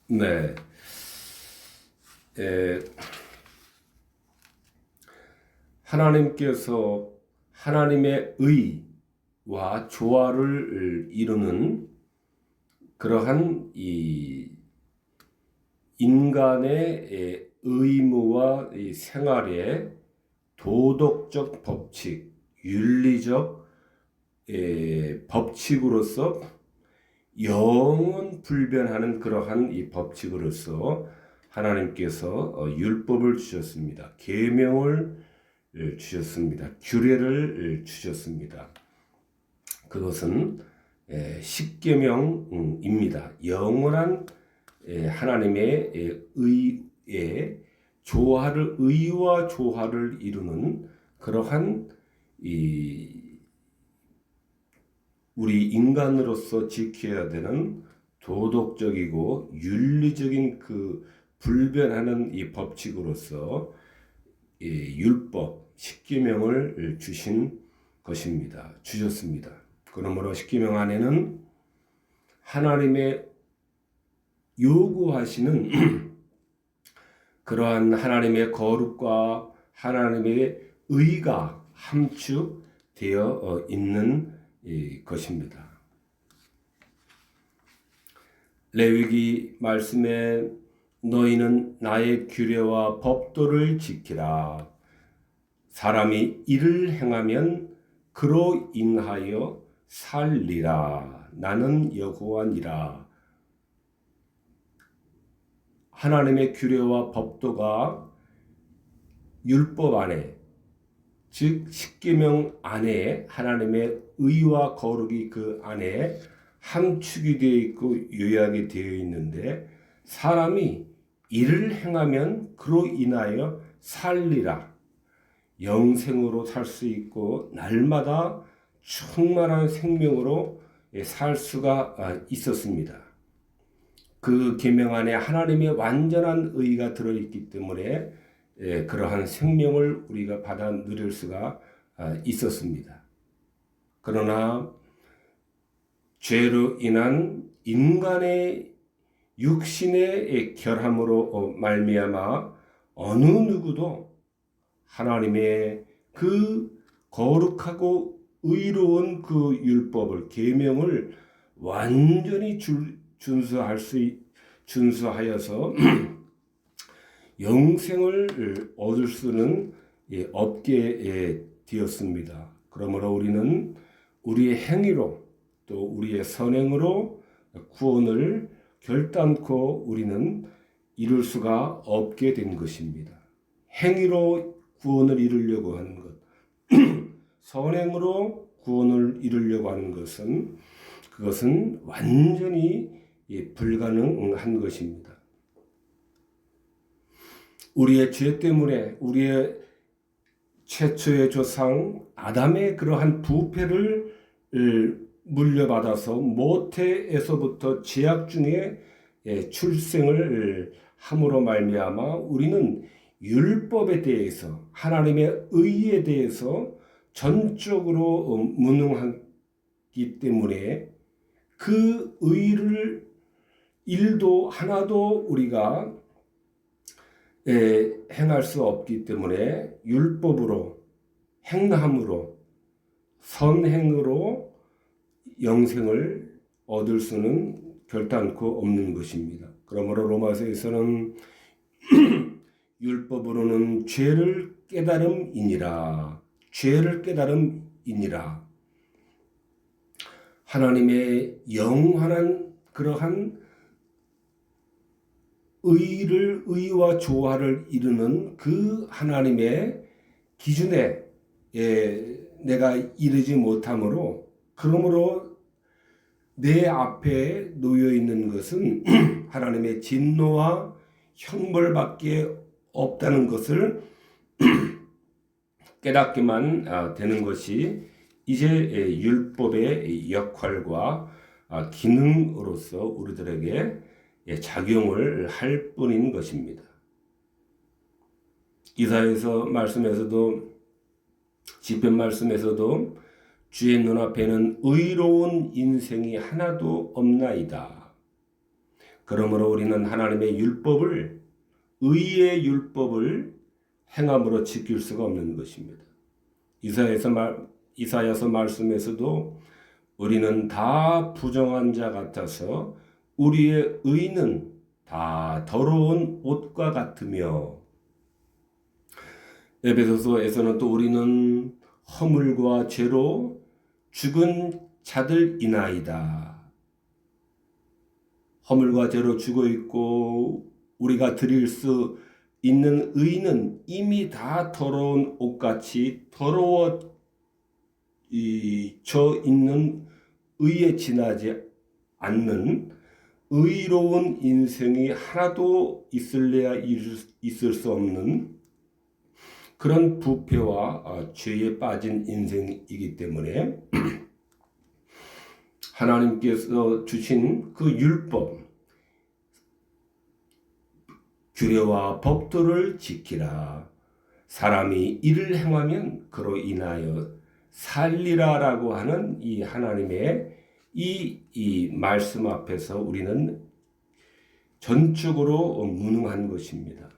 네. 에, 하나님께서 하나님의 의와 조화를 이루는 그러한 이 인간의 의무와 이 생활의 도덕적 법칙, 윤리적 법칙으로서 영원 불변하는 그러한 이 법칙으로서 하나님께서 율법을 주셨습니다. 계명을 주셨습니다. 규례를 주셨습니다. 그것은 십계명입니다. 영원한 하나님의 의의 의와 조화를 이루는 그러한 우리 인간으로서 지켜야 되는 도덕적이고 윤리적인 그 불변하는 이 법칙으로서 율법 십계명을 주셨습니다. 그러므로 십계명 안에는 하나님의 요구하시는 그러한 하나님의 거룩과 하나님의 의가 함축되어 있는 것입니다. 레위기 말씀에 너희는 나의 규례와 법도를 지키라. 사람이 이를 행하면 그로 인하여 살리라. 나는 여호와니라. 하나님의 규례와 법도가 율법 안에, 즉 십계명 안에 하나님의 의와 거룩이 그 안에 함축이 되어 있고 요약이 되어 있는데, 사람이 이를 행하면 그로 인하여 살리라. 영생으로 살 수 있고 날마다 충만한 생명으로 살 수가 있었습니다. 그 계명 안에 하나님의 완전한 의가 들어있기 때문에 그러한 생명을 우리가 받아 누릴 수가 있었습니다. 그러나 죄로 인한 인간의 육신의 결함으로 말미암아 어느 누구도 하나님의 그 거룩하고 의로운 그 율법을 계명을 완전히 준수하여서 영생을 얻을 수는 없게 되었습니다. 그러므로 우리는 우리의 행위로 또 우리의 선행으로 구원을 결단코 우리는 이룰 수가 없게 된 것입니다. 행위로 구원을 이루려고 하는 것, 선행으로 구원을 이루려고 하는 그것은 완전히 불가능한 것입니다. 우리의 죄 때문에 우리의 최초의 조상 아담의 그러한 부패를 물려받아서 모태에서부터 죄악 중에 출생을 함으로 말미암아 우리는 율법에 대해서 하나님의 의에 대해서 전적으로 무능하기 때문에 그 일도 하나도 우리가 행할 수 없기 때문에 율법으로 행함으로 선행으로 영생을 얻을 수는 결단코 없는 것입니다. 그러므로 로마서에서는 율법으로는 죄를 깨달음이니라. 하나님의 영원한 그러한 의와 조화를 이루는 그 하나님의 기준에 내가 이르지 못하므로, 그러므로 내 앞에 놓여 있는 것은 하나님의 진노와 형벌밖에 없다는 것을 깨닫기만 되는 것이 이제 율법의 역할과 기능으로서 우리들에게 작용을 할 뿐인 것입니다. 이사야서 말씀에서도, 시편 말씀에서도 주의 눈앞에는 의로운 인생이 하나도 없나이다. 그러므로 우리는 하나님의 율법을, 의의 율법을 행함으로 지킬 수가 없는 것입니다. 이사야서 말씀에서도 우리는 다 부정한 자 같아서 우리의 의는 다 더러운 옷과 같으며, 에베소서에서는 또 우리는 허물과 죄로 죽은 자들이나이다. 허물과 죄로 죽어 있고 우리가 드릴 수 있는 의는 이미 다 더러운 옷같이 더러워져 있는, 의에 지나지 않는 의로운 인생이 하나도 있을래야 있을 수 없는 그런 부패와 죄에 빠진 인생이기 때문에 하나님께서 주신 그 율법, 규례와 법도를 지키라. 사람이 이를 행하면 그로 인하여 살리라라고 하는 이 하나님의 이 말씀 앞에서 우리는 전적으로 무능한 것입니다.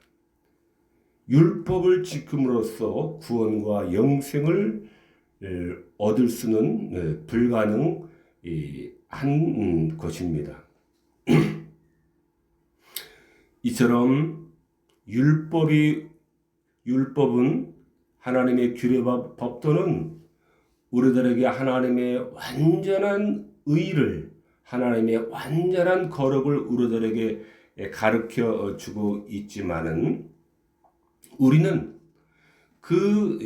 율법을 지킴으로써 구원과 영생을 얻을 수는 불가능한 것입니다. 이처럼 율법은 하나님의 규례와 법도는 우리들에게 하나님의 완전한 의를, 하나님의 완전한 거룩을 우리들에게 가르쳐 주고 있지만은 우리는 그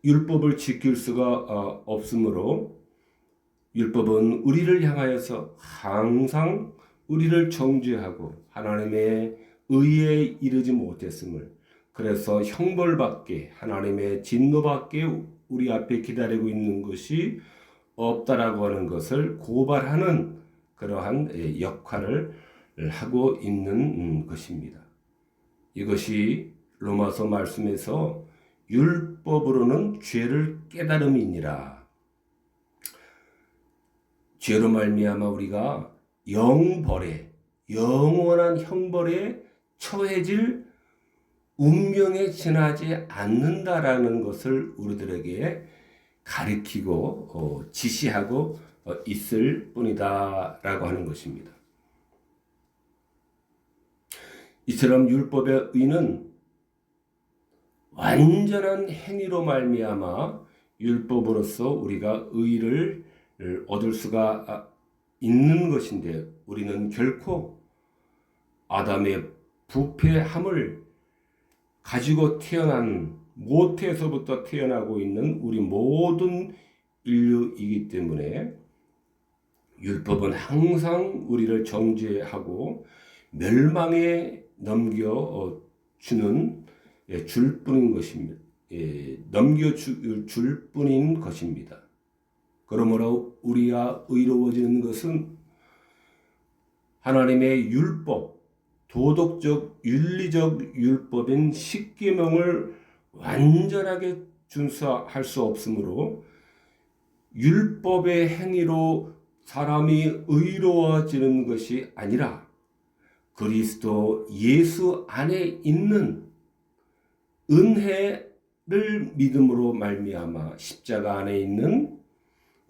율법을 지킬 수가 없으므로 율법은 우리를 향하여서 항상 우리를 정죄하고 하나님의 의에 이르지 못했음을, 그래서 형벌받게, 하나님의 진노받게 우리 앞에 기다리고 있는 것이 없다라고 하는 것을 고발하는 그러한 역할을 하고 있는 것입니다. 이것이 로마서 말씀에서 율법으로는 죄를 깨달음이니라. 죄로 말미암아 우리가 영원한 형벌에 처해질 운명에 지나지 않는다라는 것을 우리들에게 가리키고 지시하고 있을 뿐이다라고 하는 것입니다. 이처럼 율법의 의는 완전한 행위로 말미암아 율법으로서 우리가 의를 얻을 수가 있는 것인데, 우리는 결코 아담의 부패함을 가지고 태어난, 모태에서부터 태어나고 있는 우리 모든 인류이기 때문에 율법은 항상 우리를 정죄하고 멸망에 넘겨주는 줄 뿐인 것입니다. 넘겨줄 뿐인 것입니다. 그러므로 우리가 의로워지는 것은 하나님의 율법, 도덕적, 윤리적 율법인 십계명을 완전하게 준수할 수 없으므로 율법의 행위로 사람이 의로워지는 것이 아니라 그리스도 예수 안에 있는 은혜를 믿음으로 말미암아, 십자가 안에 있는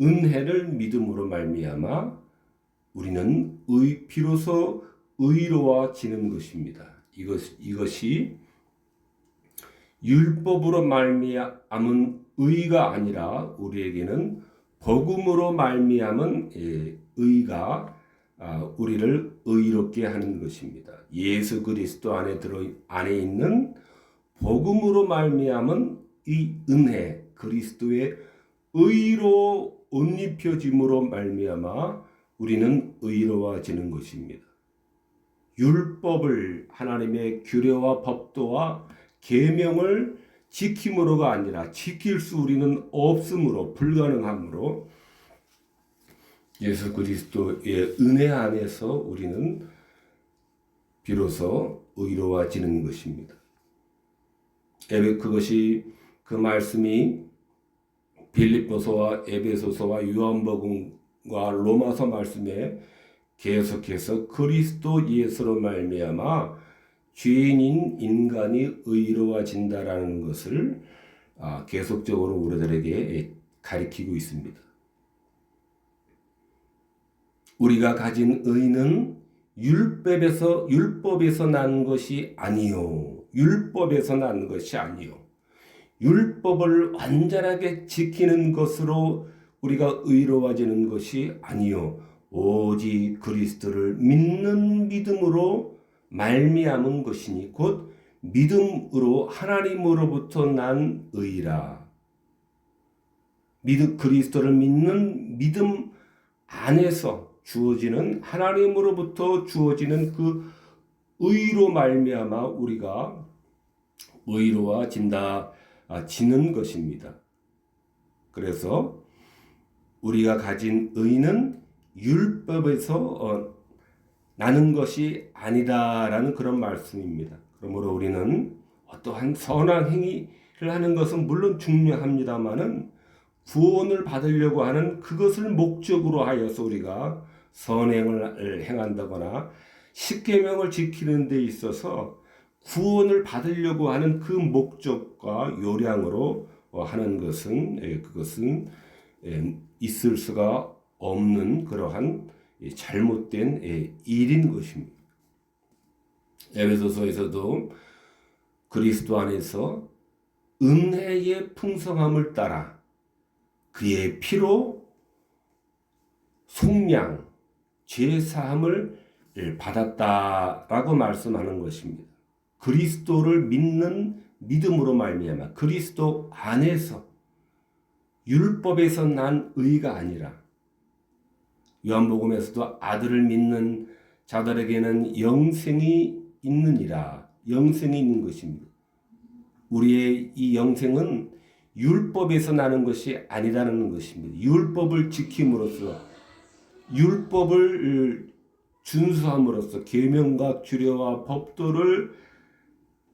은혜를 믿음으로 말미암아 우리는 비로소 의로워지는 것입니다. 이것이 율법으로 말미암은 의가 아니라 우리에게는 복음으로 말미암은 의가 우리를 의롭게 하는 것입니다. 예수 그리스도 안에 있는 복음으로 말미암은 이 은혜, 그리스도의 의로 옷 입혀짐으로 말미암아 우리는 의로워지는 것입니다. 율법을, 하나님의 규례와 법도와 계명을 지킴으로가 아니라 지킬 수 우리는 없으므로, 불가능하므로 예수 그리스도의 은혜 안에서 우리는 비로소 의로워지는 것입니다. 그것이, 그 말씀이 빌립보서와 에베소서와 요한복음과 로마서 말씀에 계속해서 그리스도 예수로 말미암아 죄인인 인간이 의로워진다라는 것을 계속적으로 우리들에게 가리키고 있습니다. 우리가 가진 의는 율법에서 난 것이 아니요. 율법에서 난 것이 아니요. 율법을 완전하게 지키는 것으로 우리가 의로워지는 것이 아니요. 오직 그리스도를 믿는 믿음으로 말미암은 것이니 곧 믿음으로 하나님으로부터 난 의라. 그리스도를 믿는 믿음 안에서 주어지는 하나님으로부터 주어지는 그 의로 말미암아 우리가 지는 것입니다. 그래서 우리가 가진 의는 율법에서 나는 것이 아니다라는 그런 말씀입니다. 그러므로 우리는 어떠한 선한 행위를 하는 것은 물론 중요합니다만은 구원을 받으려고 하는 그것을 목적으로 하여서 우리가 선행을 행한다거나 십계명을 지키는 데 있어서 구원을 받으려고 하는 그 목적과 요량으로 하는 것은 그것은 있을 수가 없는 그러한 잘못된 일인 것입니다. 에베소서에서도 그리스도 안에서 은혜의 풍성함을 따라 그의 피로 속량 죄 사함을 받았다라고 말씀하는 것입니다. 그리스도를 믿는 믿음으로 말미암아 그리스도 안에서 율법에서 난 의가 아니라 요한복음에서도 아들을 믿는 자들에게는 영생이 있느니라. 영생이 있는 것입니다. 우리의 이 영생은 율법에서 나는 것이 아니라는 것입니다. 율법을 지킴으로써 율법을 준수함으로써 계명과 규례와 법도를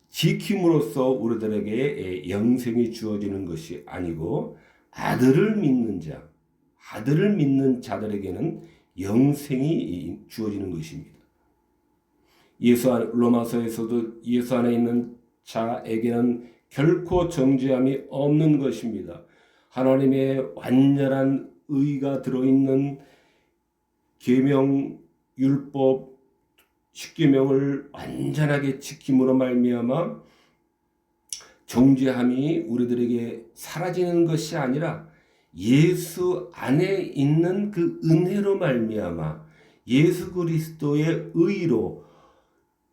지킴으로써 우리들에게 영생이 주어지는 것이 아니고 아들을 믿는 자들에게는 영생이 주어지는 것입니다. 로마서에서도 예수 안에 있는 자에게는 결코 정죄함이 없는 것입니다. 하나님의 완전한 의가 들어있는 계명, 율법, 십계명을 완전하게 지킴으로 말미암아 정죄함이 우리들에게 사라지는 것이 아니라 예수 안에 있는 그 은혜로 말미암아 예수 그리스도의 의로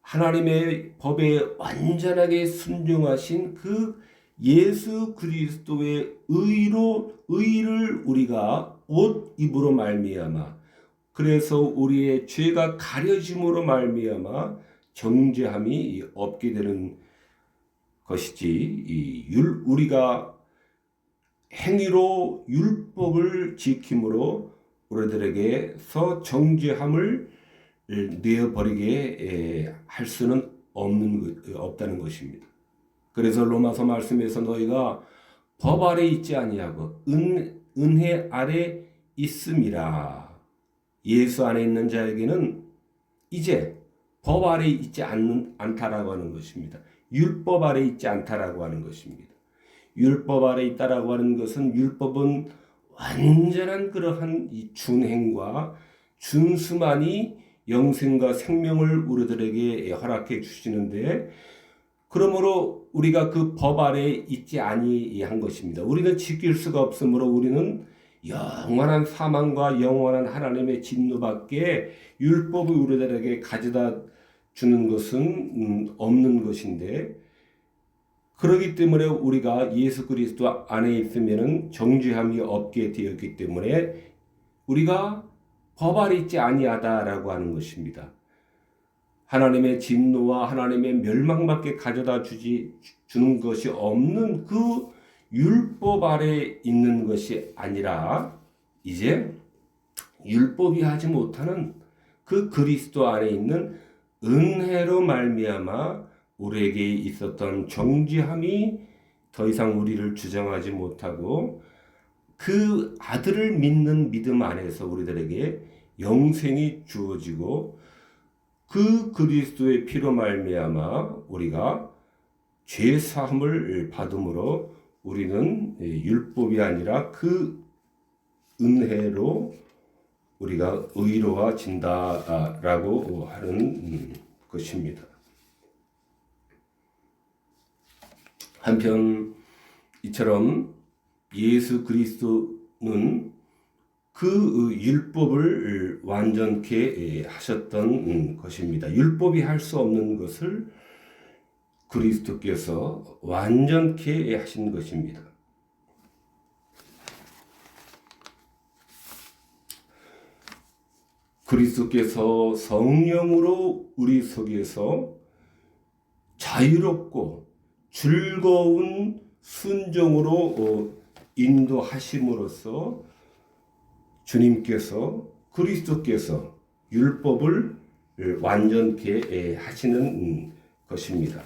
하나님의 법에 완전하게 순종하신 그 예수 그리스도의 의를 우리가 옷 입으로 말미암아 그래서 우리의 죄가 가려짐으로 말미암아 정죄함이 없게 되는 것이지 우리가 행위로 율법을 지킴으로 우리들에게서 정죄함을 내어버리게 할 수는 없다는 것입니다. 그래서 로마서 말씀에서 너희가 법 아래 있지 아니하고 은혜 아래 있음이라. 예수 안에 있는 자에게는 이제 법 아래 있지 않다라고 하는 것입니다. 율법 아래 있지 않다라고 하는 것입니다. 율법 아래 있다라고 하는 것은 율법은 완전한 그러한 이 준행과 준수만이 영생과 생명을 우리들에게 허락해 주시는데 그러므로 우리가 그 법 아래 있지 아니한 것입니다. 우리는 지킬 수가 없으므로 우리는 영원한 사망과 영원한 하나님의 진노밖에 율법이 우리들에게 가져다 주는 것은 없는 것인데 그렇기 때문에 우리가 예수 그리스도 안에 있으면은 정죄함이 없게 되었기 때문에 우리가 법 아래 있지 아니하다라고 하는 것입니다. 하나님의 진노와 하나님의 멸망밖에 가져다 주는 것이 없는 그 율법 아래 있는 것이 아니라 이제 율법이 하지 못하는 그 그리스도 안에 있는 은혜로 말미암아 우리에게 있었던 정죄함이 더 이상 우리를 주장하지 못하고 그 아들을 믿는 믿음 안에서 우리들에게 영생이 주어지고 그 그리스도의 피로 말미암아 우리가 죄 사함을 받음으로 우리는 율법이 아니라 그 은혜로 우리가 의로워진다라고 하는 것입니다. 한편 이처럼 예수 그리스도는 그 율법을 완전케 하셨던 것입니다. 율법이 할 수 없는 것을 그리스도께서 완전케 하신 것입니다. 그리스도께서 성령으로 우리 속에서 자유롭고 즐거운 순종으로 인도하심으로써 주님께서 그리스도께서 율법을 완전케 하시는 것입니다.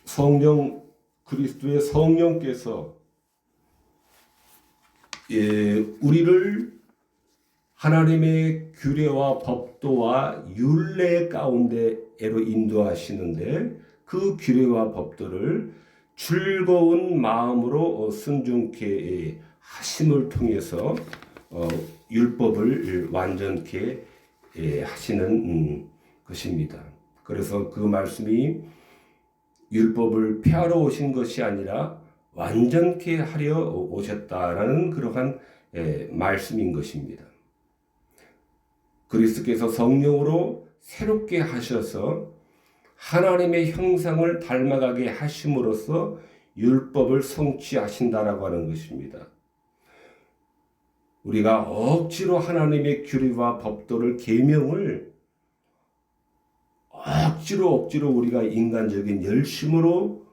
성령 그리스도의 성령께서 우리를 하나님의 규례와 법도와 율례 가운데로 인도하시는데 그 규례와 법도를 즐거운 마음으로 순종케 하심을 통해서 율법을 완전케 하시는 것입니다. 그래서 그 말씀이 율법을 폐하러 오신 것이 아니라 완전케 하려 오셨다라는 그러한 말씀인 것입니다. 그리스도께서 성령으로 새롭게 하셔서 하나님의 형상을 닮아가게 하심으로써 율법을 성취하신다라고 하는 것입니다. 우리가 억지로 하나님의 규례와 법도를 계명을 억지로 우리가 인간적인 열심으로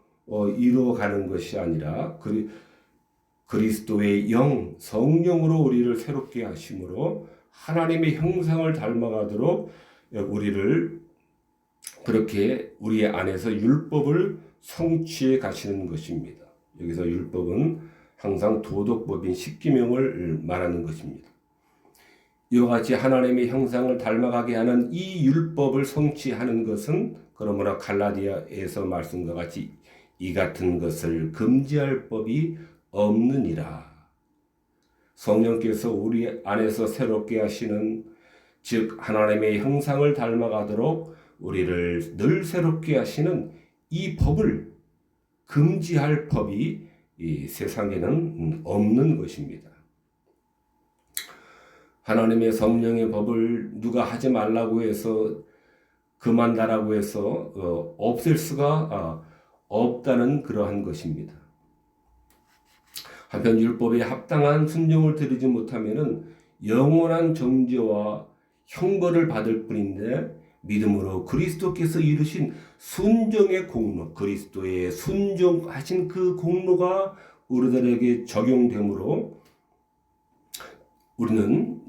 이루어가는 것이 아니라 그리스도의 영 성령으로 우리를 새롭게 하심으로 하나님의 형상을 닮아가도록 우리를 그렇게 우리 안에서 율법을 성취해 가시는 것입니다. 여기서 율법은 항상 도덕법인 십계명을 말하는 것입니다. 이와 같이 하나님의 형상을 닮아가게 하는 이 율법을 성취하는 것은 그러므로 갈라디아에서 말씀과 같이 이 같은 것을 금지할 법이 없느니라. 성령께서 우리 안에서 새롭게 하시는 즉 하나님의 형상을 닮아가도록 우리를 늘 새롭게 하시는 이 법을 금지할 법이 이 세상에는 없는 것입니다. 하나님의 성령의 법을 누가 하지 말라고 해서 그만다라고 해서 없앨 수가 없다는 그러한 것입니다. 한편 율법에 합당한 순종을 드리지 못하면은 영원한 정죄와 형벌을 받을 뿐인데 믿음으로 그리스도께서 이루신 순종의 공로, 그리스도의 순종하신 그 공로가 우리들에게 적용되므로 우리는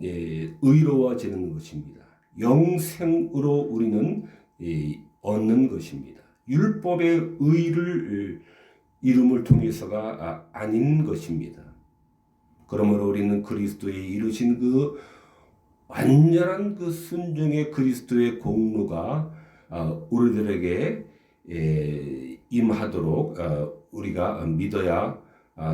의로워지는 것입니다. 영생으로 우리는 얻는 것입니다. 율법의 의를 이름을 통해서가 아닌 것입니다. 그러므로 우리는 그리스도의 이루신 그 완전한 그 순종의 그리스도의 공로가 우리들에게 임하도록 우리가 믿어야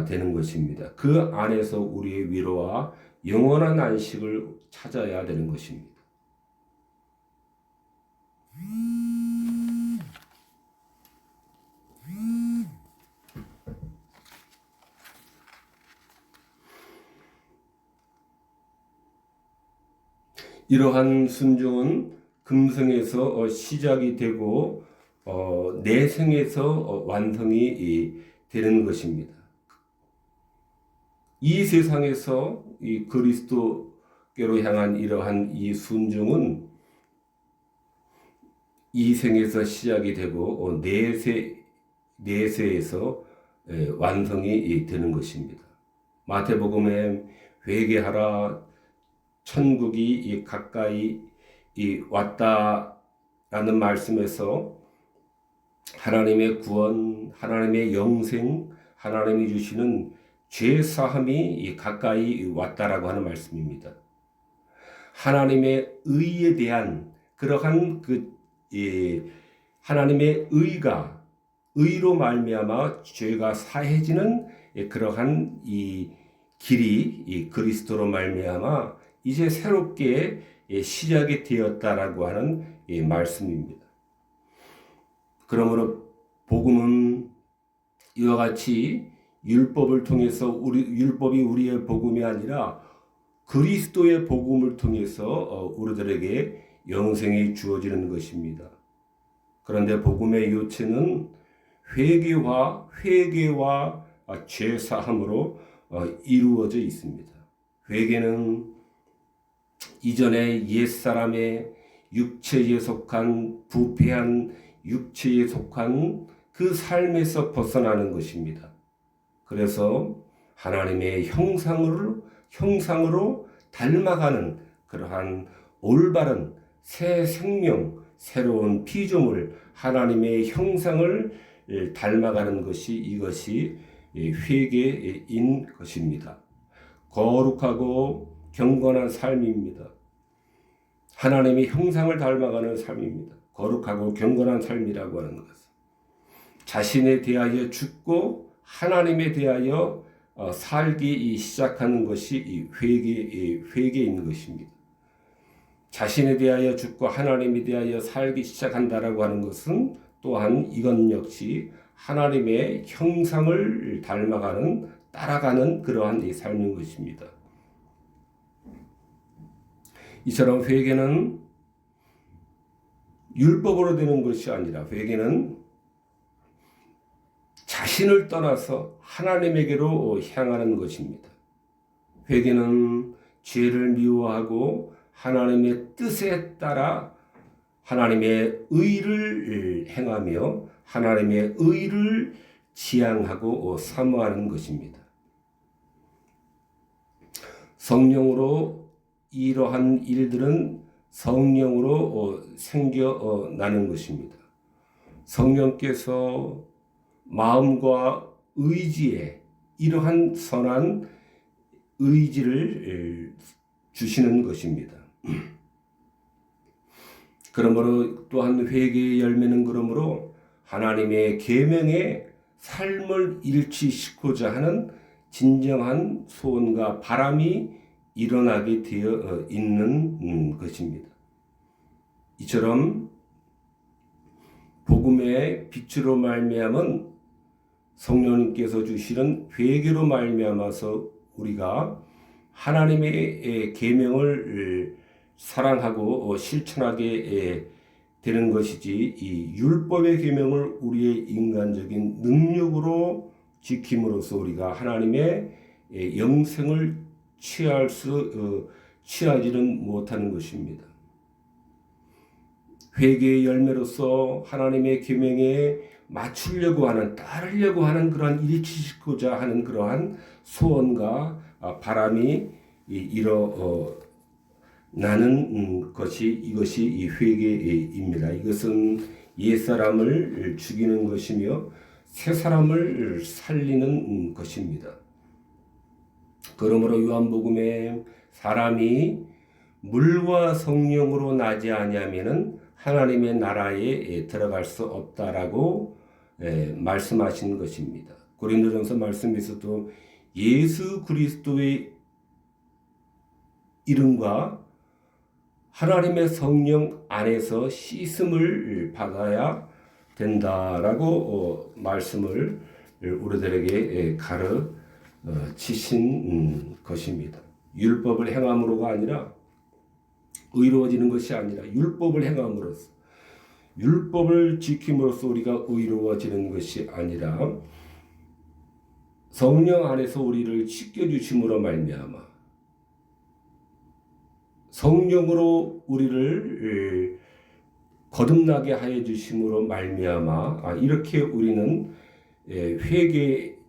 되는 것입니다. 그 안에서 우리의 위로와 영원한 안식을 찾아야 되는 것입니다. 이러한 순종은 금생에서 시작이 되고 내생에서 완성이 되는 것입니다. 이 세상에서 이 그리스도께로 향한 이러한 이 순종은 이 생에서 시작이 되고 내세에서 완성이 되는 것입니다. 마태복음에 회개하라 천국이 가까이 왔다라는 말씀에서 하나님의 구원, 하나님의 영생, 하나님이 주시는 죄 사함이 가까이 왔다라고 하는 말씀입니다. 하나님의 의에 대한 그러한 하나님의 의로 말미암아 죄가 사해지는 그러한 이 길이 이 그리스도로 말미암아 이제 새롭게 시작이 되었다라고 하는 말씀입니다. 그러므로 복음은 이와 같이 율법을 통해서 율법이 우리의 복음이 아니라 그리스도의 복음을 통해서 우리들에게 영생이 주어지는 것입니다. 그런데 복음의 요체는 회개와 죄 사함으로 이루어져 있습니다. 회개는 이전에 옛사람의 육체에 속한 부패한 육체에 속한 그 삶에서 벗어나는 것입니다. 그래서 하나님의 형상으로 닮아가는 그러한 올바른 새 생명, 새로운 피조물, 하나님의 형상을 닮아가는 것이 이것이 회개인 것입니다. 거룩하고 경건한 삶입니다. 하나님의 형상을 닮아가는 삶입니다. 거룩하고 경건한 삶이라고 하는 것은 자신에 대하여 죽고 하나님에 대하여 살기 시작하는 것이 이 회개인 것입니다. 자신에 대하여 죽고 하나님에 대하여 살기 시작한다라고 하는 것은 또한 이건 역시 하나님의 형상을 따라가는 그러한 이 삶인 것입니다. 이처럼 회개는 율법으로 되는 것이 아니라 회개는 자신을 떠나서 하나님에게로 향하는 것입니다. 회개는 죄를 미워하고 하나님의 뜻에 따라 하나님의 의를 행하며 하나님의 의를 지향하고 사모하는 것입니다. 성령으로 이러한 일들은 성령으로 생겨나는 것입니다. 성령께서 마음과 의지에 이러한 선한 의지를 주시는 것입니다. 그러므로 또한 회개의 열매는 그러므로 하나님의 계명에 삶을 일치시키고자 하는 진정한 소원과 바람이 일어나게 되어 있는 것입니다. 이처럼 복음의 빛으로 말미암은 성령님께서 주시는 회개로 말미암아서 우리가 하나님의 계명을 사랑하고 실천하게 되는 것이지 이 율법의 계명을 우리의 인간적인 능력으로 지킴으로써 우리가 하나님의 영생을 취하지는 못하는 것입니다. 회개의 열매로서 하나님의 계명에 맞추려고 하는 따르려고 하는 그러한 일치시키고자 하는 그러한 소원과 바람이 나는 것이 이것이 이 회개입니다. 이것은 옛사람을 죽이는 것이며 새사람을 살리는 것입니다. 그러므로 요한복음에 사람이 물과 성령으로 나지 아니하면은 하나님의 나라에 들어갈 수 없다라고 말씀하신 것입니다. 고린도전서 말씀에서도 예수 그리스도의 이름과 하나님의 성령 안에서 씻음을 받아야 된다라고 말씀을 우리들에게 가르치신 것입니다. 율법을 행함으로가 아니라 의로워지는 것이 아니라 율법을 행함으로써 율법을 지킴으로써 우리가 의로워지는 것이 아니라 성령 안에서 우리를 씻겨주심으로 말미암아 성령으로 우리를 거듭나게 하여 주심으로 말미암아 이렇게 우리는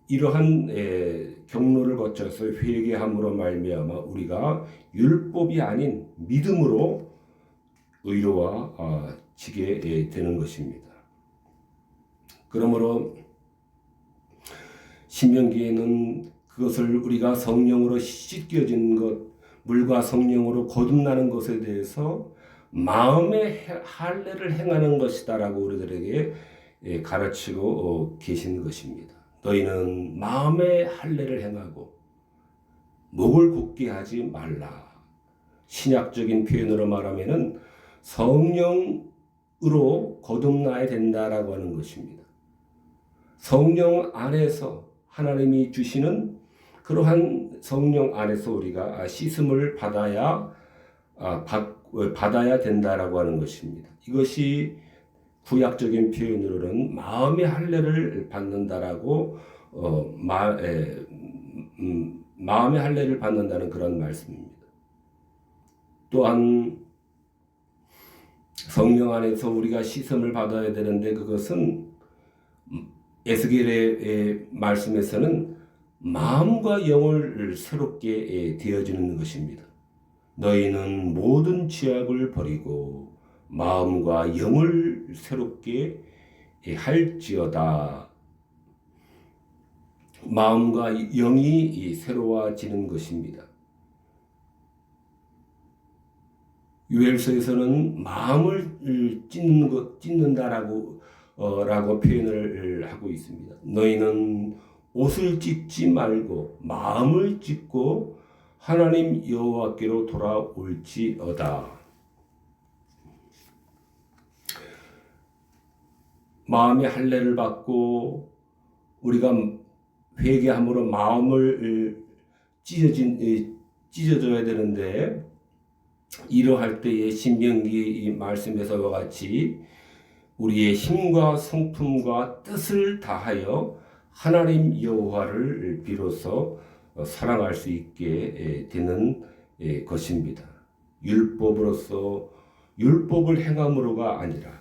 이러한 경로를 거쳐서 회개함으로 말미암아 우리가 율법이 아닌 믿음으로 의로워지게 되는 것입니다. 그러므로 신명기에는 그것을 우리가 성령으로 씻겨진 것 물과 성령으로 거듭나는 것에 대해서 마음의 할례를 행하는 것이다라고 우리들에게 가르치고 계신 것입니다. 너희는 마음의 할례를 행하고 목을 굳게 하지 말라. 신약적인 표현으로 말하면은 성령으로 거듭나야 된다라고 하는 것입니다. 성령 안에서 하나님이 주시는 그러한 성령 안에서 우리가 씻음을 받아야 된다라고 하는 것입니다. 이것이 구약적인 표현으로는 마음의 할례를 받는다라고 마음의 할례를 받는다는 그런 말씀입니다. 또한 성령 안에서 우리가 씻음을 받아야 되는데 그것은 에스겔의 말씀에서는 마음과 영을 새롭게 되어지는 것입니다. 너희는 모든 죄악을 버리고 마음과 영을 새롭게 할지어다. 마음과 영이 새로워지는 것입니다. 유엘서에서는 마음을 찢는다라고 표현을 하고 있습니다. 너희는 옷을 찢지 말고 마음을 찢고 하나님 여호와께로 돌아올지어다. 마음의 할례를 받고 우리가 회개함으로 마음을 찢어줘야 되는데 이러할 때에 신명기 말씀에서와 같이 우리의 힘과 성품과 뜻을 다하여 하나님 여호와를 비로소 사랑할 수 있게 되는 것입니다. 율법으로서 율법을 행함으로가 아니라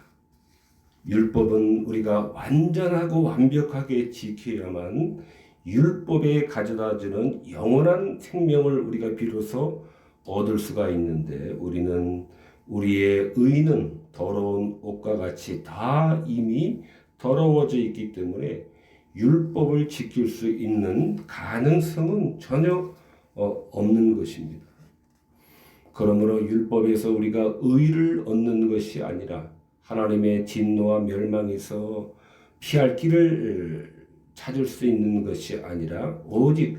율법은 우리가 완전하고 완벽하게 지켜야만 율법에 가져다주는 영원한 생명을 우리가 비로소 얻을 수가 있는데 우리는 우리의 의는 더러운 옷과 같이 다 이미 더러워져 있기 때문에 율법을 지킬 수 있는 가능성은 전혀 없는 것입니다. 그러므로 율법에서 우리가 의를 얻는 것이 아니라 하나님의 진노와 멸망에서 피할 길을 찾을 수 있는 것이 아니라 오직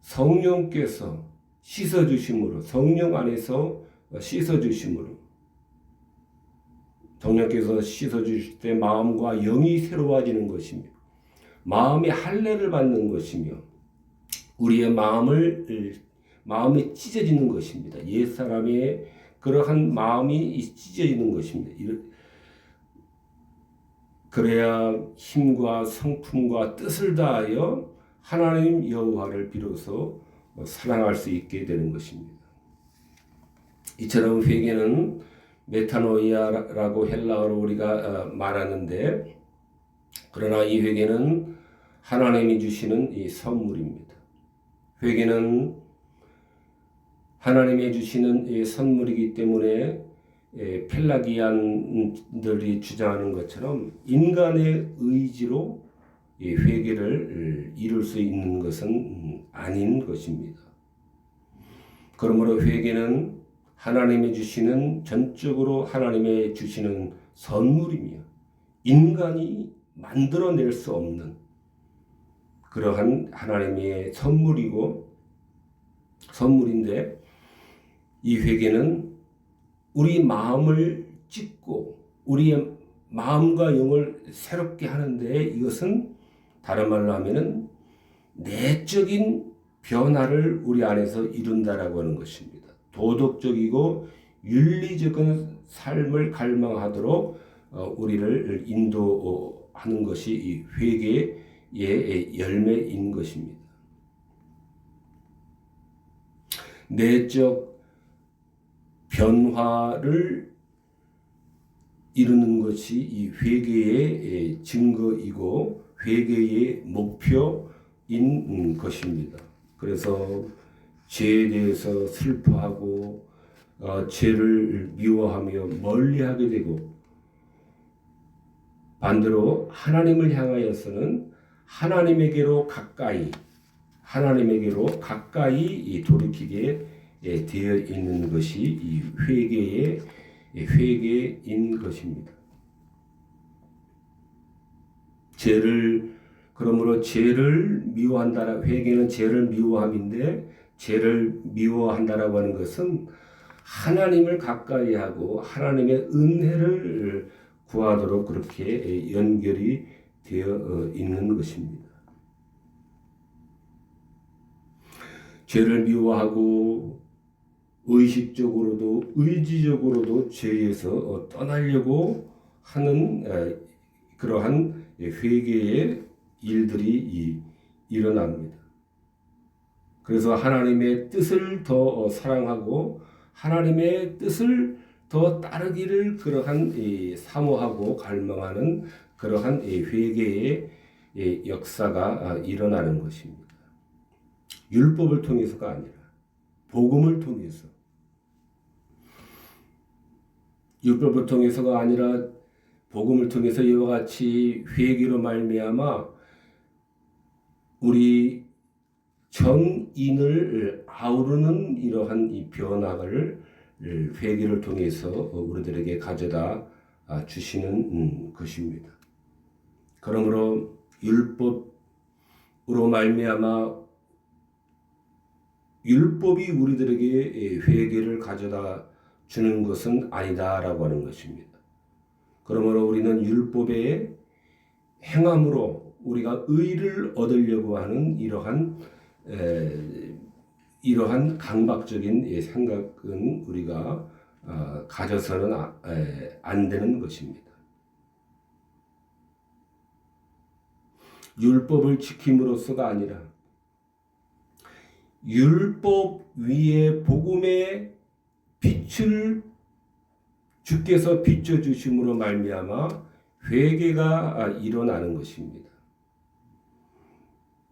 성령께서 씻어주심으로 성령 안에서 씻어주심으로 성령께서 씻어주실 때 마음과 영이 새로워지는 것이며 마음의 할례를 받는 것이며 우리의 마음이 찢어지는 것입니다. 옛사람의 그러한 마음이 찢어지는 것입니다. 그래야 힘과 성품과 뜻을 다하여 하나님 여호와를 비로소 사랑할 수 있게 되는 것입니다. 이처럼 회개는 메타노이아라고 헬라어로 우리가 말하는데 그러나 이 회개는 하나님이 주시는 이 선물입니다. 회개는 하나님이 주시는 이 선물이기 때문에 펠라기안들이 주장하는 것처럼 인간의 의지로 이 회개를 이룰 수 있는 것은 아닌 것입니다. 그러므로 회개는 하나님이 주시는 전적으로 하나님이 주시는 선물이며 인간이 만들어낼 수 없는 그러한 하나님의 선물인데 이 회개는 우리 마음을 찢고 우리의 마음과 영을 새롭게 하는데 이것은 다른 말로 하면은 내적인 변화를 우리 안에서 이룬다라고 하는 것입니다. 도덕적이고 윤리적인 삶을 갈망하도록 우리를 인도하는 것이 이 회개의 열매인 것입니다. 내적 변화를 이루는 것이 이 회개의 증거이고 회개의 목표인 것입니다. 그래서 죄에 대해서 슬퍼하고 죄를 미워하며 멀리하게 되고 반대로 하나님을 향하여서는 하나님에게로 가까이 돌이키게 되어 있는 것이 이 회개의 회개인 것입니다. 그러므로 죄를 미워한다라 회개는 죄를 미워함인데 죄를 미워한다라고 하는 것은 하나님을 가까이 하고 하나님의 은혜를 구하도록 그렇게 연결이 되어 있는 것입니다. 죄를 미워하고 의식적으로도 의지적으로도 죄에서 떠나려고 하는 그러한 회개의 일들이 일어납니다. 그래서 하나님의 뜻을 더 사랑하고 하나님의 뜻을 더 따르기를 그러한 사모하고 갈망하는 그러한 회개의 역사가 일어나는 것입니다. 율법을 통해서가 아니라 복음을 통해서, 율법을 통해서가 아니라 복음을 통해서 이와 같이 회개로 말미암아 우리 전인을 아우르는 이러한 이 변화를 회개를 통해서 우리들에게 가져다 주시는 것입니다. 그러므로 율법으로 말미암아 율법이 우리들에게 회개를 가져다 주는 것은 아니다라고 하는 것입니다. 그러므로 우리는 율법의 행함으로 우리가 의를 얻으려고 하는 이러한 강박적인 생각은 우리가 가져서는 안 되는 것입니다. 율법을 지킴으로써가 아니라 율법 위에 복음의 빛을 주께서 비춰주심으로 말미암아 회개가 일어나는 것입니다.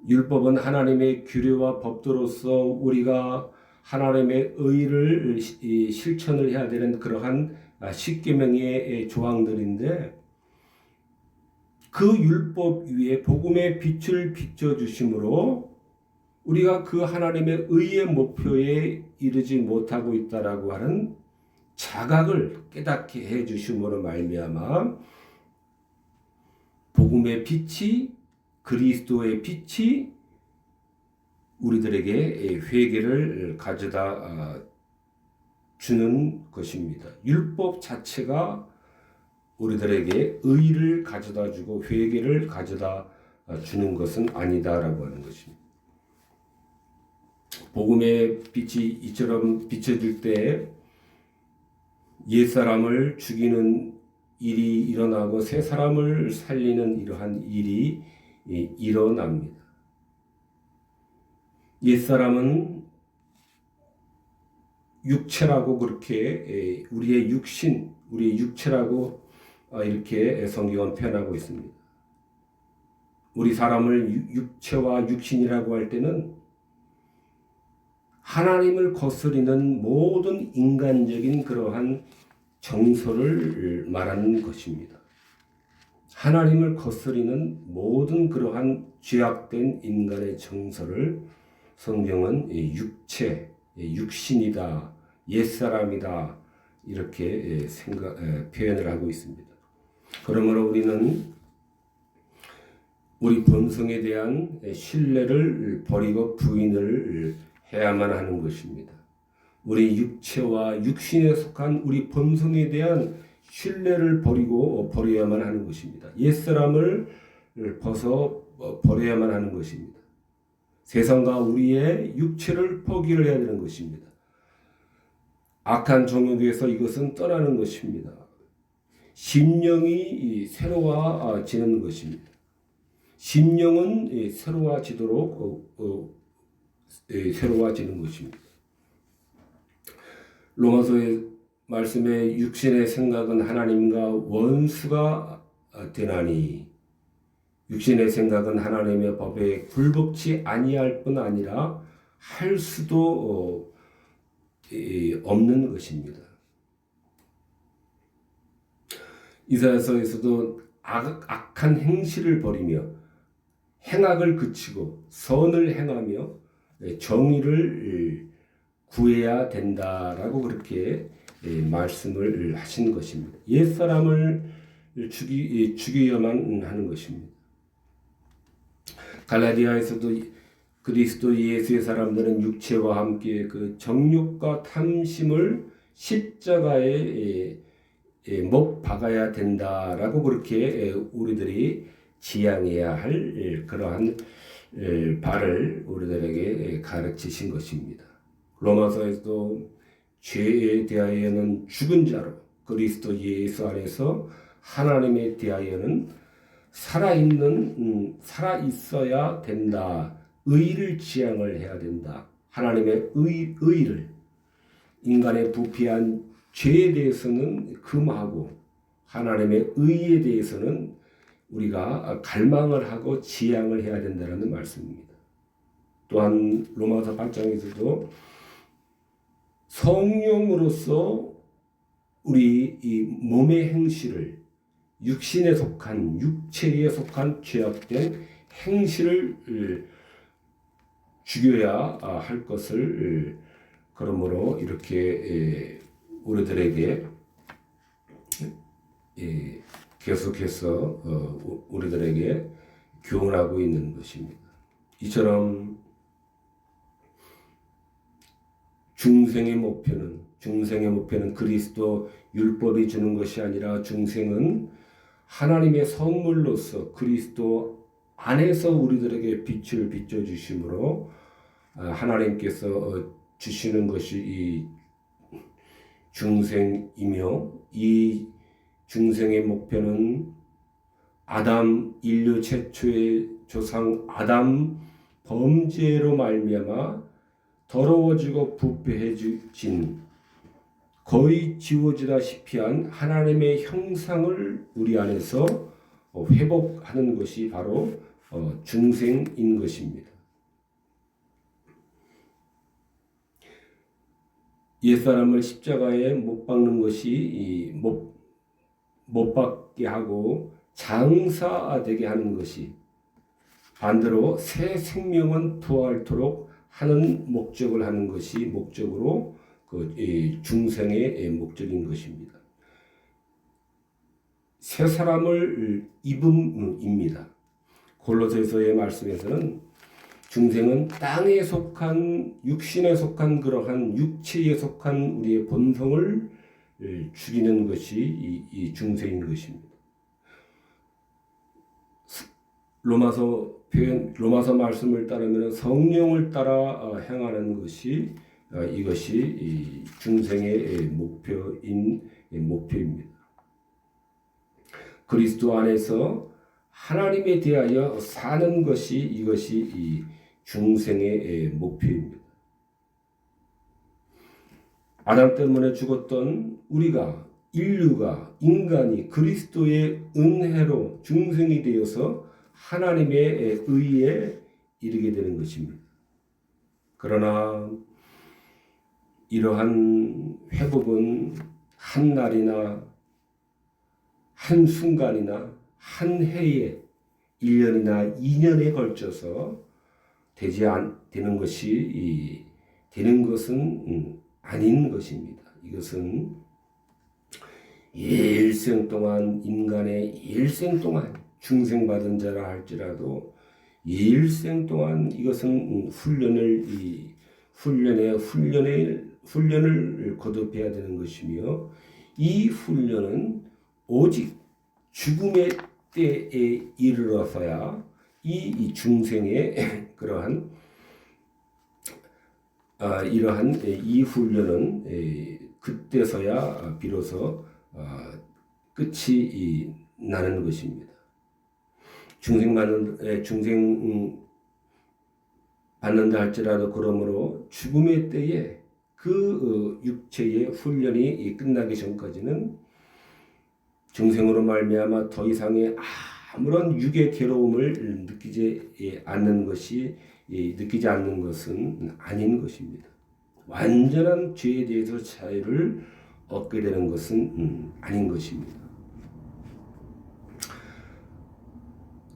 율법은 하나님의 규례와 법도로서 우리가 하나님의 의를 실천을 해야 되는 그러한 십계명의 조항들인데 그 율법 위에 복음의 빛을 비춰주심으로 우리가 그 하나님의 의의 목표에 이르지 못하고 있다라고 하는 자각을 깨닫게 해주심으로 말미암아 복음의 빛이 그리스도의 빛이 우리들에게 회개를 가져다 주는 것입니다. 율법 자체가 우리들에게 의를 가져다 주고 회개를 가져다 주는 것은 아니다라고 하는 것입니다. 복음의 빛이 이처럼 비춰질 때 옛사람을 죽이는 일이 일어나고 새 사람을 살리는 이러한 일이 일어납니다. 옛사람은 육체라고 그렇게 우리의 육신, 우리의 육체라고 이렇게 성경은 표현하고 있습니다. 우리 사람을 육체와 육신이라고 할 때는 하나님을 거스리는 모든 인간적인 그러한 정서를 말하는 것입니다. 하나님을 거스리는 모든 그러한 죄악된 인간의 정서를 성경은 육체, 육신이다, 옛사람이다 이렇게 표현을 하고 있습니다. 그러므로 우리는 우리 본성에 대한 신뢰를 버리고 부인을 해야만 하는 것입니다. 우리 육체와 육신에 속한 우리 본성에 대한 신뢰를 버려야만 하는 것입니다. 옛사람을 버려야만 하는 것입니다. 세상과 우리의 육체를 포기를 해야 되는 것입니다. 악한 정욕에서 이것은 떠나는 것입니다. 심령이 새로워지는 것입니다. 심령은 새로워지도록 새로워지는 것입니다. 로마서의 말씀에 육신의 생각은 하나님과 원수가 되나니 육신의 생각은 하나님의 법에 굴복치 아니할 뿐 아니라 할 수도 없는 것입니다. 이사야서에서도 악한 행실을 버리며 행악을 그치고 선을 행하며 정의를 구해야 된다라고 그렇게 말씀을 하신 것입니다. 옛사람을 죽여야만 하는 것입니다. 갈라디아에서도 그리스도 예수의 사람들은 육체와 함께 그 정욕과 탐심을 십자가에 못 박아야 된다라고 그렇게 우리들이 지향해야 할 그러한 바를 우리들에게 가르치신 것입니다. 로마서에서도 죄에 대하여는 죽은 자로 그리스도 예수 안에서 하나님에 대하여는 살아 있어야 된다. 의를 지향을 해야 된다. 하나님의 의를 인간의 부패한 죄에 대해서는 금하고 하나님의 의에 대해서는 우리가 갈망을 하고 지향을 해야 된다는 말씀입니다. 또한 로마서 8장에서도 성령으로서 우리 이 몸의 행실을 육신에 속한 육체에 속한 죄악된 행실을 죽여야 할 것을 그러므로 이렇게 우리들에게 계속해서 우리들에게 교훈하고 있는 것입니다. 이처럼 중생의 목표는 그리스도 율법이 주는 것이 아니라 중생은 하나님의 선물로서 그리스도 안에서 우리들에게 빛을 비춰주심으로 하나님께서 주시는 것이 이 중생이며 이 중생의 목표는 인류 최초의 조상 아담 범죄로 말미암아 더러워지고 부패해진 거의 지워지다시피 한 하나님의 형상을 우리 안에서 회복하는 것이 바로 중생인 것입니다. 옛사람을 십자가에 못 박는 것이 못 박게 하고 장사되게 하는 것이 반대로 새 생명은 부활토록 하는 목적을 하는 것이 목적으로 중생의 목적인 것입니다. 새 사람을 입음입니다. 골로새서의 말씀에서는 중생은 땅에 속한 육신에 속한 그러한 육체에 속한 우리의 본성을 죽이는 것이 이 중생인 것입니다. 로마서 말씀을 따르면 성령을 따라 행하는 것이 이것이 이 중생의 목표입니다. 그리스도 안에서 하나님에 대하여 사는 것이 이것이 이 중생의 목표입니다. 아담 때문에 죽었던 인간이 그리스도의 은혜로 중생이 되어서 하나님의 의에 이르게 되는 것입니다. 그러나 이러한 회복은 한 날이나 한 순간이나 한 해에 1년이나 2년에 걸쳐서 되는 것은 아닌 것입니다. 이것은 일생 동안 인간의 일생 동안 중생받은 자라 할지라도 일생 동안 이것은 훈련을 거듭해야 되는 것이며 이 훈련은 오직 죽음의 때에 이르러서야 이 중생의 그러한 이러한 이 훈련은 그때서야 비로소 끝이 나는 것입니다. 중생 받는다 할지라도 그러므로 죽음의 때에 그 육체의 훈련이 끝나기 전까지는 중생으로 말미암아 더 이상의 아무런 육의 괴로움을 느끼지 않는 것은 아닌 것입니다. 완전한 죄에 대해서 자유를 얻게 되는 것은 아닌 것입니다.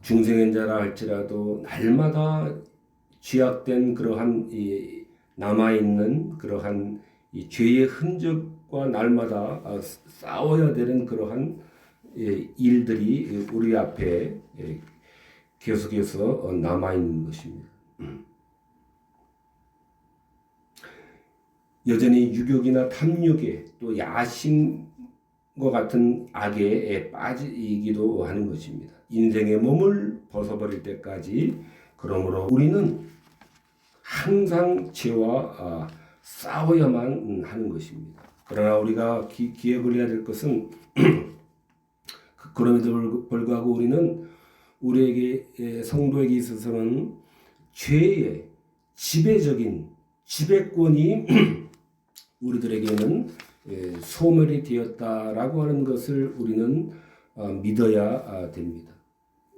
중생인 자라 할지라도 날마다 죄악된 그러한 남아있는 그러한 이 죄의 흔적과 날마다 싸워야 되는 그러한 일들이 우리 앞에 계속해서 남아있는 것입니다. 여전히 유욕이나 탐욕에 또 야심과 같은 악에 빠지기도 하는 것입니다. 인생의 몸을 벗어버릴 때까지 그러므로 우리는 항상 죄와 싸워야만 하는 것입니다. 그러나 우리가 기억을 해야 될 것은 그럼에도 불구하고 우리는 우리에게 성도에게 있어서는 죄의 지배적인 지배권이 우리들에게는 소멸이 되었다라고 하는 것을 우리는 믿어야 됩니다.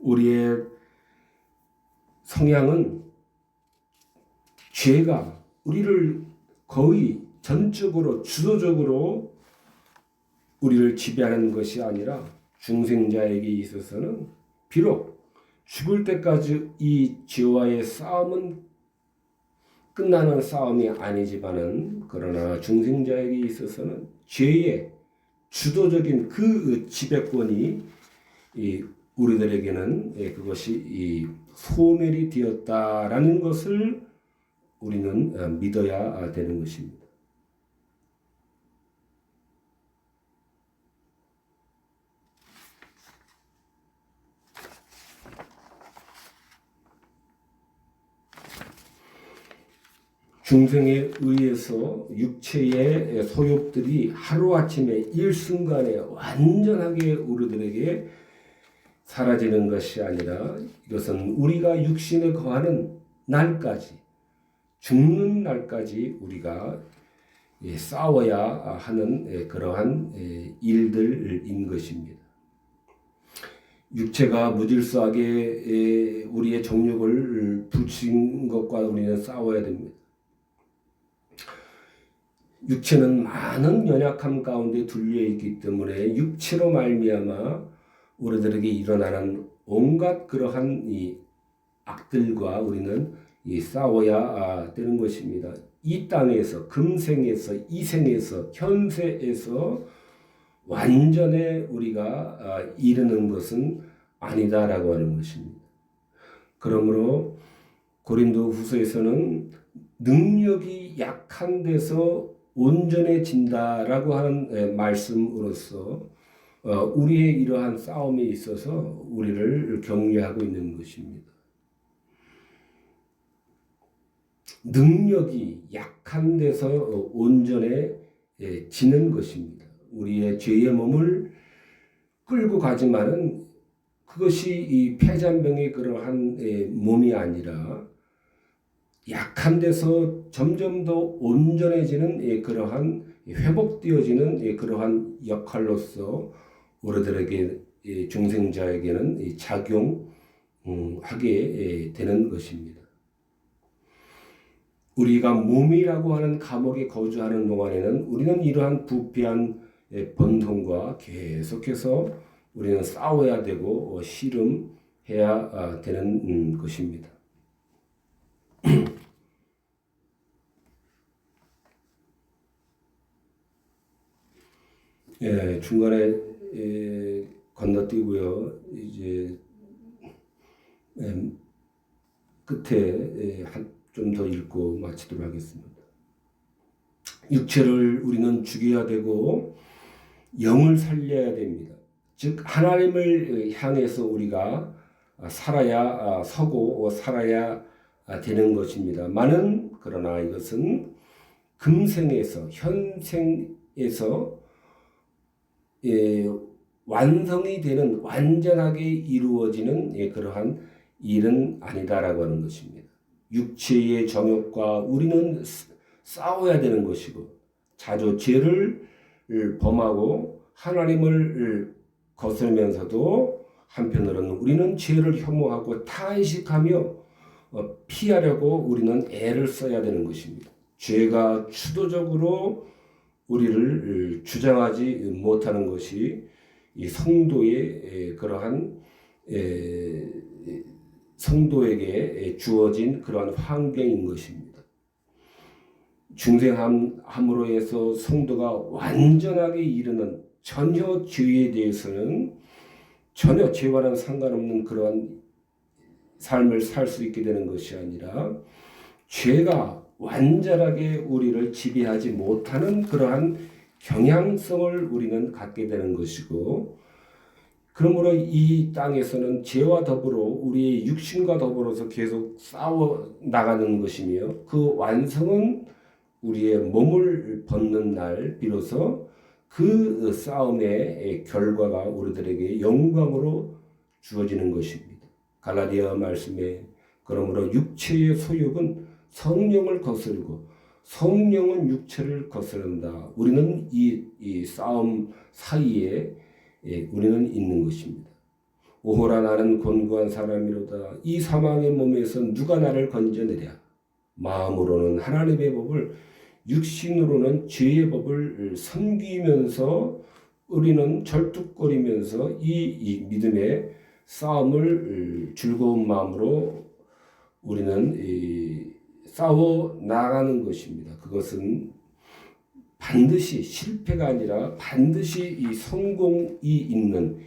우리의 성향은 죄가 우리를 거의 전적으로 주도적으로 우리를 지배하는 것이 아니라 중생자에게 있어서는 비록 죽을 때까지 이 죄와의 싸움은 끝나는 싸움이 아니지만은 그러나 중생자에게 있어서는 죄의 주도적인 그 지배권이 우리들에게는 그것이 소멸이 되었다라는 것을 우리는 믿어야 되는 것입니다. 중생에 의해서 육체의 소욕들이 하루아침에 일순간에 완전하게 우리들에게 사라지는 것이 아니라 이것은 우리가 육신에 거하는 날까지 죽는 날까지 우리가 싸워야 하는 그러한 일들인 것입니다. 육체가 무질서하게 우리의 정욕을 부친 것과 우리는 싸워야 됩니다. 육체는 많은 연약함 가운데 둘려 있기 때문에 육체로 말미암아 우리들에게 일어나는 온갖 그러한 이 악들과 우리는 싸워야 되는 것입니다. 이 땅에서 금생에서 이생에서 현세에서 완전에 우리가 이르는 것은 아니다라고 하는 것입니다. 그러므로 고린도후서에서는 능력이 약한 데서 온전해진다라고 하는 말씀으로써 우리의 이러한 싸움에 있어서 우리를 격려하고 있는 것입니다. 능력이 약한 데서 온전해지는 것입니다. 우리의 죄의 몸을 끌고 가지만은 그것이 이 폐잔병의 그러한 몸이 아니라 약한 데서 점점 더 온전해지는 그러한 회복되어지는 그러한 역할로서 우리들에게 중생자에게는 작용하게 되는 것입니다. 우리가 몸이라고 하는 감옥에 거주하는 동안에는 우리는 이러한 부패한 본성과 계속해서 우리는 싸워야 되고 씨름해야 되는 것입니다. 중간에 건너뛰고요. 이제 끝에 좀 더 읽고 마치도록 하겠습니다. 육체를 우리는 죽여야 되고 영을 살려야 됩니다. 즉 하나님을 향해서 우리가 살아야 서고 살아야 되는 것입니다만은 그러나 이것은 금생에서 현생에서 완성이 되는 완전하게 이루어지는 그러한 일은 아니다라고 하는 것입니다. 육체의 정욕과 우리는 싸워야 되는 것이고 자주 죄를 범하고 하나님을 거스르면서도 한편으로는 우리는 죄를 혐오하고 탄식하며 피하려고 우리는 애를 써야 되는 것입니다. 죄가 주도적으로 우리를 주장하지 못하는 것이 이 성도의 그러한 성도에게 주어진 그러한 환경인 것입니다. 중생함으로 해서 성도가 완전하게 이르는 전혀 죄에 대해서는 전혀 죄와는 상관없는 그러한 삶을 살 수 있게 되는 것이 아니라 죄가 완전하게 우리를 지배하지 못하는 그러한 경향성을 우리는 갖게 되는 것이고, 그러므로 이 땅에서는 죄와 더불어 우리의 육신과 더불어서 계속 싸워 나가는 것이며, 그 완성은 우리의 몸을 벗는 날 비로소 그 싸움의 결과가 우리들에게 영광으로 주어지는 것입니다. 갈라디아 말씀에 그러므로 육체의 소욕은 성령을 거스르고 성령은 육체를 거스른다. 우리는 이 싸움 사이에 우리는 있는 것입니다. 오호라 나는 곤고한 사람이로다. 이 사망의 몸에서 누가 나를 건져내랴. 마음으로는 하나님의 법을, 육신으로는 죄의 법을 섬기면서 우리는 절뚝거리면서 이 믿음의 싸움을 즐거운 마음으로 우리는 싸워 나가는 것입니다. 그것은 반드시 실패가 아니라 반드시 이 성공이 있는,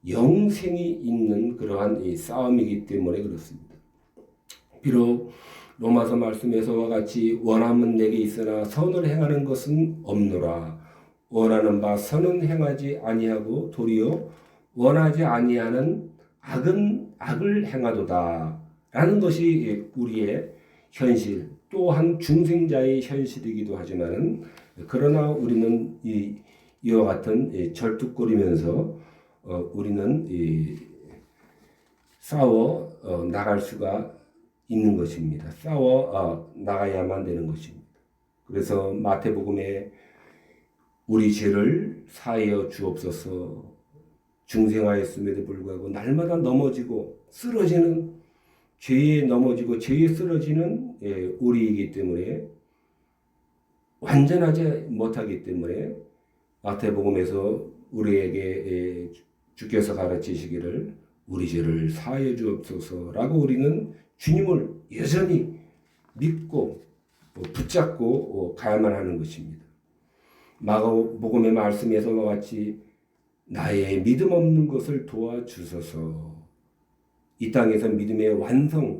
영생이 있는 그러한 이 싸움이기 때문에 그렇습니다. 비록 로마서 말씀에서와 같이 원함은 내게 있으나 선을 행하는 것은 없노라. 원하는 바 선은 행하지 아니하고 도리어 원하지 아니하는 악은 악을 행하도다. 라는 것이 우리의 현실, 또한 중생자의 현실이기도 하지만, 그러나 우리는 이와 같은 절뚝거리면서 우리는 싸워 나갈 수가 있는 것입니다. 싸워 나가야만 되는 것입니다. 그래서 마태복음에 우리 죄를 사하여 주옵소서, 중생하였음에도 불구하고 날마다 넘어지고 쓰러지는, 죄에 넘어지고 죄에 쓰러지는 우리이기 때문에, 완전하지 못하기 때문에 마태복음에서 우리에게 주께서 가르치시기를 우리 죄를 사하여 주옵소서라고 우리는 주님을 여전히 믿고 붙잡고 가야만 하는 것입니다. 마가복음의 말씀에서와 같이 나의 믿음 없는 것을 도와주소서. 이 땅에서 믿음의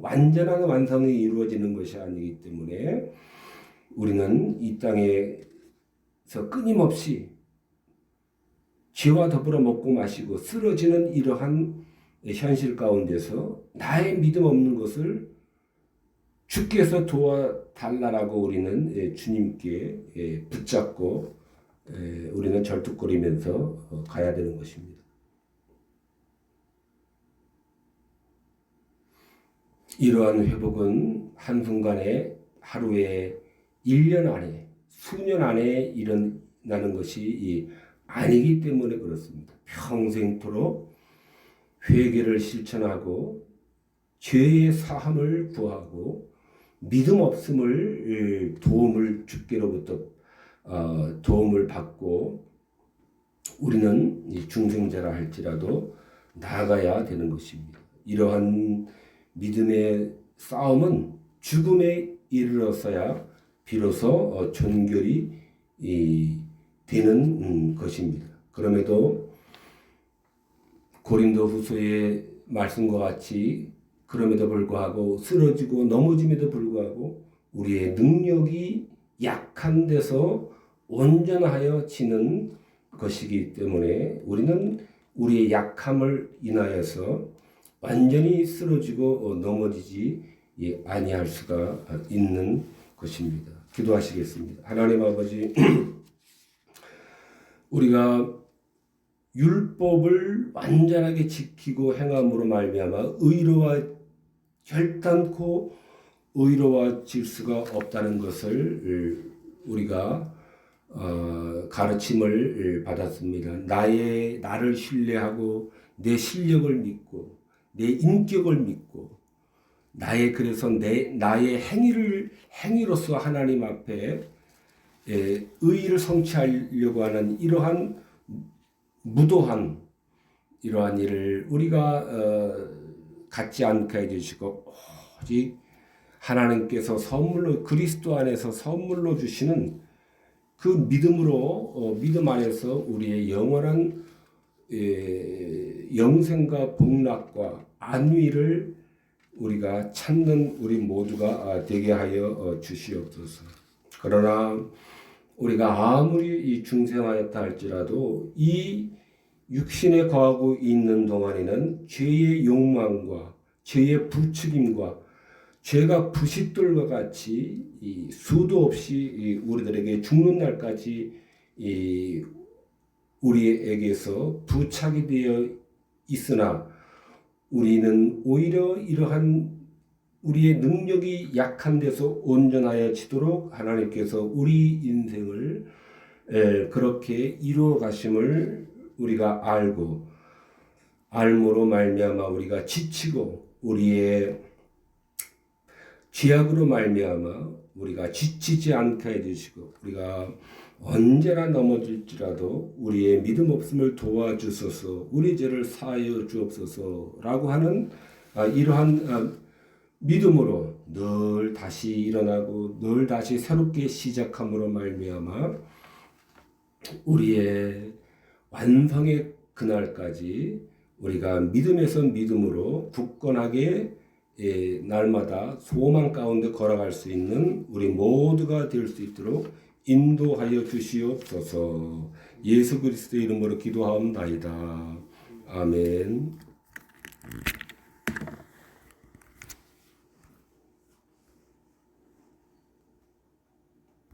완전한 완성이 이루어지는 것이 아니기 때문에 우리는 이 땅에서 끊임없이 죄와 더불어 먹고 마시고 쓰러지는 이러한 현실 가운데서 나의 믿음 없는 것을 주께서 도와달라고 우리는 주님께 붙잡고 우리는 절뚝거리면서 가야 되는 것입니다. 이러한 회복은 한순간에, 하루에, 1년 안에, 수년 안에 일어나는 것이 아니기 때문에 그렇습니다. 평생토록 회개를 실천하고 죄의 사함을 구하고 믿음 없음을 도움을 주께로부터 도움을 받고 우리는 중생자라 할지라도 나아가야 되는 것입니다. 이러한 믿음의 싸움은 죽음에 이르러서야 비로소 존결이 되는 것입니다. 그럼에도 고린도후서의 말씀과 같이 그럼에도 불구하고 쓰러지고 넘어짐에도 불구하고 우리의 능력이 약한 데서 온전하여지는 것이기 때문에 우리는 우리의 약함을 인하여서 완전히 쓰러지고 넘어지지 아니할 수가 있는 것입니다. 기도하시겠습니다. 하나님 아버지, 우리가 율법을 완전하게 지키고 행함으로 말미암아 결단코 의로워질 수가 없다는 것을 우리가 가르침을 받았습니다. 나를 신뢰하고 내 실력을 믿고 내 인격을 믿고 그래서 나의 행위로서 하나님 앞에 의의를 성취하려고 하는 이러한 무도한 이러한 일을 우리가 갖지 않게 해주시고 오직 하나님께서 선물로 그리스도 안에서 선물로 주시는 그 믿음으로 믿음 안에서 우리의 영원한 영생과 복락과 안위를 우리가 찾는 우리 모두가 되게 하여 주시옵소서. 그러나 우리가 아무리 이 중생하였다 할지라도 이 육신에 거하고 있는 동안에는 죄의 욕망과 죄의 부추김과 죄가 부싯돌과 같이 이 수도 없이 우리들에게 죽는 날까지 우리에게서 부착이 되어 있으나 우리는 오히려 이러한 우리의 능력이 약한 데서 온전하여지도록 하나님께서 우리 인생을 그렇게 이루어 가심을 우리가 알고 알므로 말미암아 우리가 지치고 우리의 죄악으로 말미암아 우리가 지치지 않게 해주시고 우리가 언제나 넘어질지라도 우리의 믿음 없음을 도와주소서 우리 죄를 사하여 주옵소서라고 하는 이러한 믿음으로 늘 다시 일어나고 늘 다시 새롭게 시작함으로 말미암아 우리의 완성의 그날까지 우리가 믿음에서 믿음으로 굳건하게 날마다 소망 가운데 걸어갈 수 있는 우리 모두가 될 수 있도록 인도하여 주시옵소서. 예수 그리스도의 이름으로 기도하옵나이다. 아멘.